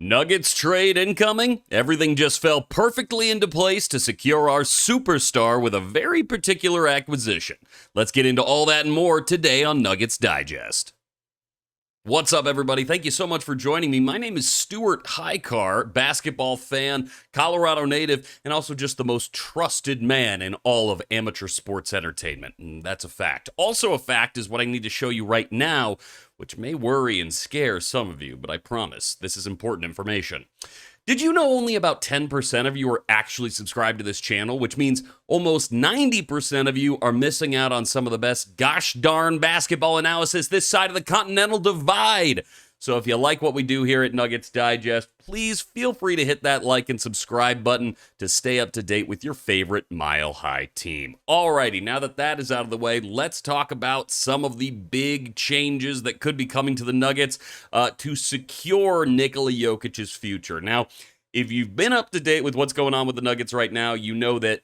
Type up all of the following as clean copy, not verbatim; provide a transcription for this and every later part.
Nuggets trade incoming? Everything just fell perfectly into place to secure our superstar with a very particular acquisition. Let's get into all that and more today on Nuggets Digest. What's up, everybody? Thank you so much for joining me. My name is Stuart Hicar, basketball fan, Colorado native, and also just the most trusted man in all of amateur sports entertainment. And that's a fact. Also a fact is what I need to show you right now, which may worry and scare some of you, but I promise this is important information. Did you know only about 10% of you are actually subscribed to this channel, which means almost 90% of you are missing out on some of the best gosh darn basketball analysis this side of the Continental Divide? So if you like what we do here at Nuggets Digest, please feel free to hit that like and subscribe button to stay up to date with your favorite Mile High team. Alrighty, now that that is out of the way, let's talk about some of the big changes that could be coming to the Nuggets to secure Nikola Jokic's future. Now, if you've been up to date with what's going on with the Nuggets right now, you know that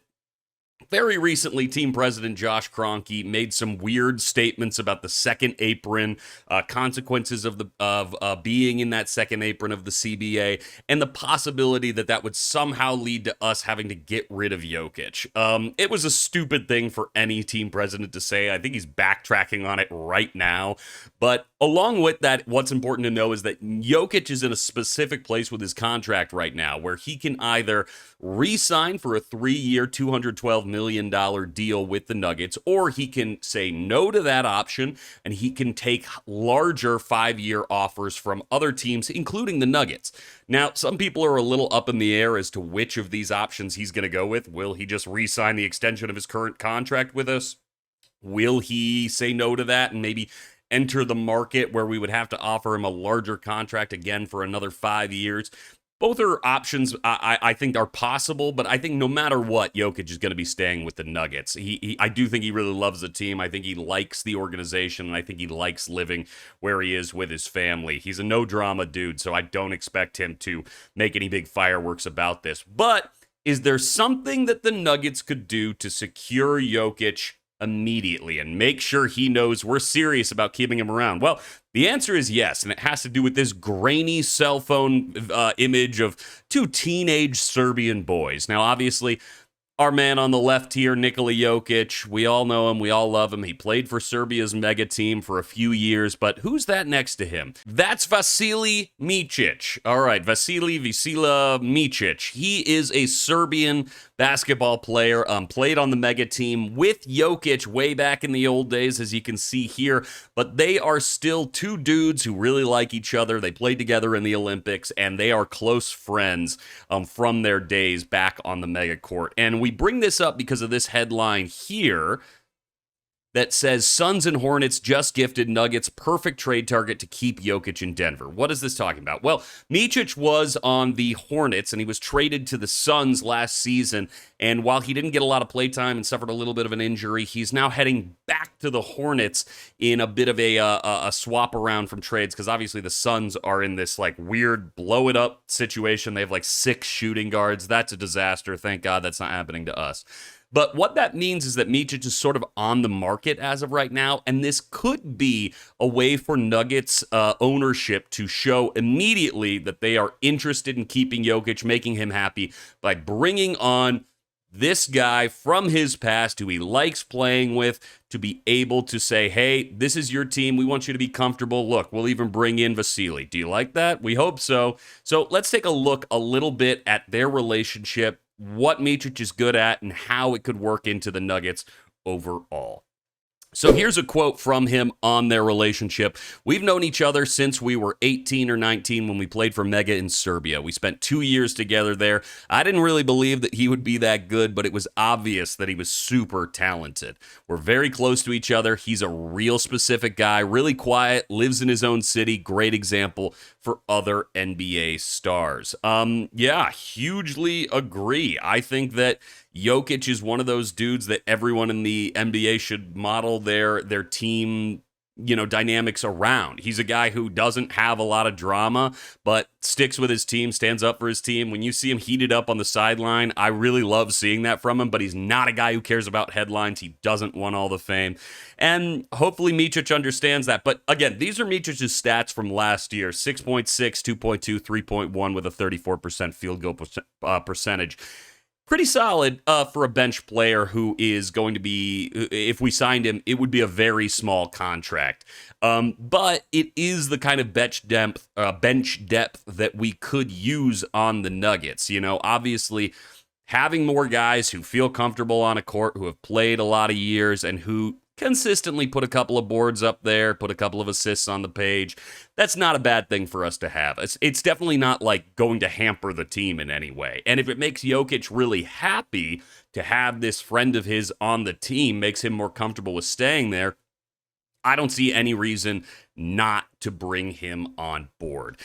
very recently, team president Josh Kroenke made some weird statements about the second apron, consequences of being in that second apron of the CBA, and the possibility that that would somehow lead to us having to get rid of Jokic. It was a stupid thing for any team president to say. I think he's backtracking on it right now. But along with that, what's important to know is that Jokic is in a specific place with his contract right now where he can either re-sign for a 3-year, $212 million deal with the Nuggets, or he can say no to that option and he can take larger 5-year offers from other teams, including the Nuggets. Now, some people are a little up in the air as to which of these options he's going to go with. Will he just re-sign the extension of his current contract with us? Will he say no to that and maybe enter the market where we would have to offer him a larger contract again for another 5 years? Both are options I think are possible, but I think no matter what, Jokic is going to be staying with the Nuggets. I do think he really loves the team. I think he likes the organization, and I think he likes living where he is with his family. He's a no-drama dude, so I don't expect him to make any big fireworks about this. But is there something that the Nuggets could do to secure Jokic immediately and make sure he knows we're serious about keeping him around? Well, the answer is yes, and it has to do with this grainy cell phone image of two teenage Serbian boys. Now, obviously, our man on the left here, Nikola Jokic, we all know him, we all love him. He played for Serbia's mega team for a few years, but who's that next to him? That's Vasilij Micheic. All right, Vasilij Micheic. He is a Serbian basketball player, played on the mega team with Jokic way back in the old days, as you can see here, but they are still two dudes who really like each other. They played together in the Olympics, and they are close friends from their days back on the mega court. And we bring this up because of this headline here that says Suns and Hornets just gifted Nuggets perfect trade target to keep Jokic in Denver. What is this talking about? Well, Micheic was on the Hornets, and he was traded to the Suns last season, and while he didn't get a lot of playtime and suffered a little bit of an injury, he's now heading back to the Hornets in a bit of a swap around from trades, because obviously the Suns are in this like weird blow-it-up situation. They have like 6 shooting guards. That's a disaster. Thank God that's not happening to us. But what that means is that Micheic is sort of on the market as of right now, and this could be a way for Nuggets ownership to show immediately that they are interested in keeping Jokic, making him happy by bringing on this guy from his past who he likes playing with to be able to say, hey, this is your team. We want you to be comfortable. Look, we'll even bring in Vasilij. Do you like that? We hope so. So let's take a look a little bit at their relationship, what Micheic is good at, and how it could work into the Nuggets overall. So here's a quote from him on their relationship. We've known each other since we were 18 or 19 when we played for Mega in Serbia. We spent 2 years together there. I didn't really believe that he would be that good, but it was obvious that he was super talented. We're very close to each other. He's a real specific guy, really quiet, lives in his own city. Great example for other NBA stars. Yeah, hugely agree. I think that Jokic is one of those dudes that everyone in the NBA should model their team dynamics around. He's a guy who doesn't have a lot of drama, but sticks with his team, stands up for his team. When you see him heated up on the sideline, I really love seeing that from him, but he's not a guy who cares about headlines. He doesn't want all the fame. And hopefully Micheic understands that. But again, these are Miceic's stats from last year: 6.6, 2.2, 3.1 with a 34% field goal percentage. Pretty solid for a bench player who is going to be, if we signed him, it would be a very small contract. But it is the kind of bench depth that we could use on the Nuggets. Obviously, having more guys who feel comfortable on a court, who have played a lot of years, and who consistently put a couple of boards up there, put a couple of assists on the page. That's not a bad thing for us to have. It's definitely not like going to hamper the team in any way. And if it makes Jokic really happy to have this friend of his on the team, makes him more comfortable with staying there, I don't see any reason not to bring him on board.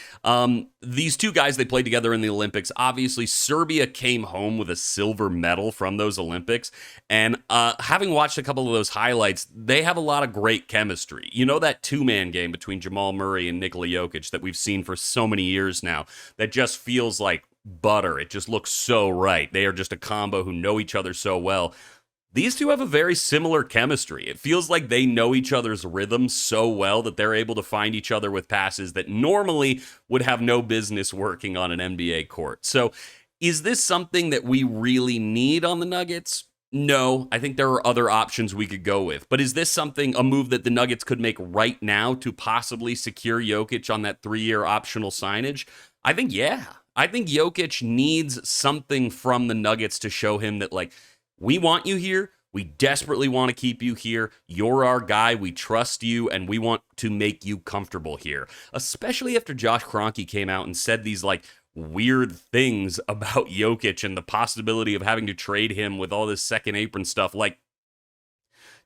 These two guys, they played together in the Olympics. Obviously, Serbia came home with a silver medal from those Olympics. And having watched a couple of those highlights, they have a lot of great chemistry. That two-man game between Jamal Murray and Nikola Jokic that we've seen for so many years now, that just feels like butter. It just looks so right. They are just a combo who know each other so well. These two have a very similar chemistry. It feels like they know each other's rhythm so well that they're able to find each other with passes that normally would have no business working on an NBA court. So is this something that we really need on the Nuggets? No, I think there are other options we could go with. But is this a move that the Nuggets could make right now to possibly secure Jokic on that 3-year optional signage? I think, yeah. I think Jokic needs something from the Nuggets to show him that, we want you here. We desperately want to keep you here. You're our guy. We trust you, and we want to make you comfortable here. Especially after Josh Kroenke came out and said these, weird things about Jokic and the possibility of having to trade him with all this second apron stuff.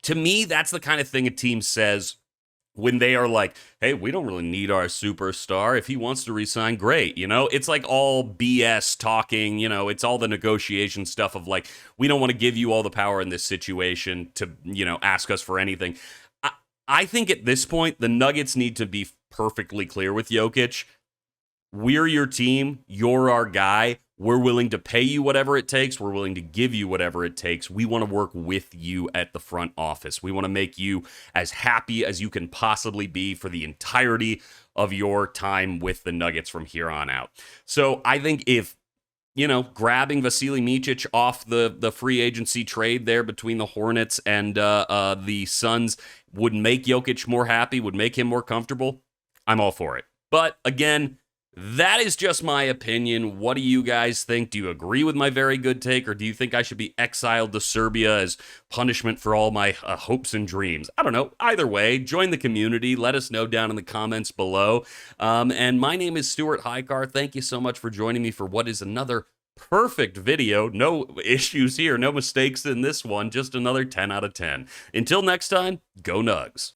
To me, that's the kind of thing a team says when they are like, hey, we don't really need our superstar. If he wants to resign, great. It's all BS talking. It's all the negotiation stuff of we don't want to give you all the power in this situation to, ask us for anything. I think at this point, the Nuggets need to be perfectly clear with Jokic. We're your team. You're our guy. We're willing to pay you whatever it takes. We're willing to give you whatever it takes. We want to work with you at the front office. We want to make you as happy as you can possibly be for the entirety of your time with the Nuggets from here on out. So I think if, grabbing Vasilij Micić off the free agency trade there between the Hornets and the Suns would make Jokic more happy, would make him more comfortable, I'm all for it. But again, that is just my opinion. What do you guys think? Do you agree with my very good take, or do you think I should be exiled to Serbia as punishment for all my hopes and dreams? I don't know. Either way, join the community. Let us know down in the comments below. And my name is Stuart Hicar. Thank you so much for joining me for what is another perfect video. No issues here. No mistakes in this one. Just another 10 out of 10. Until next time, go Nugs.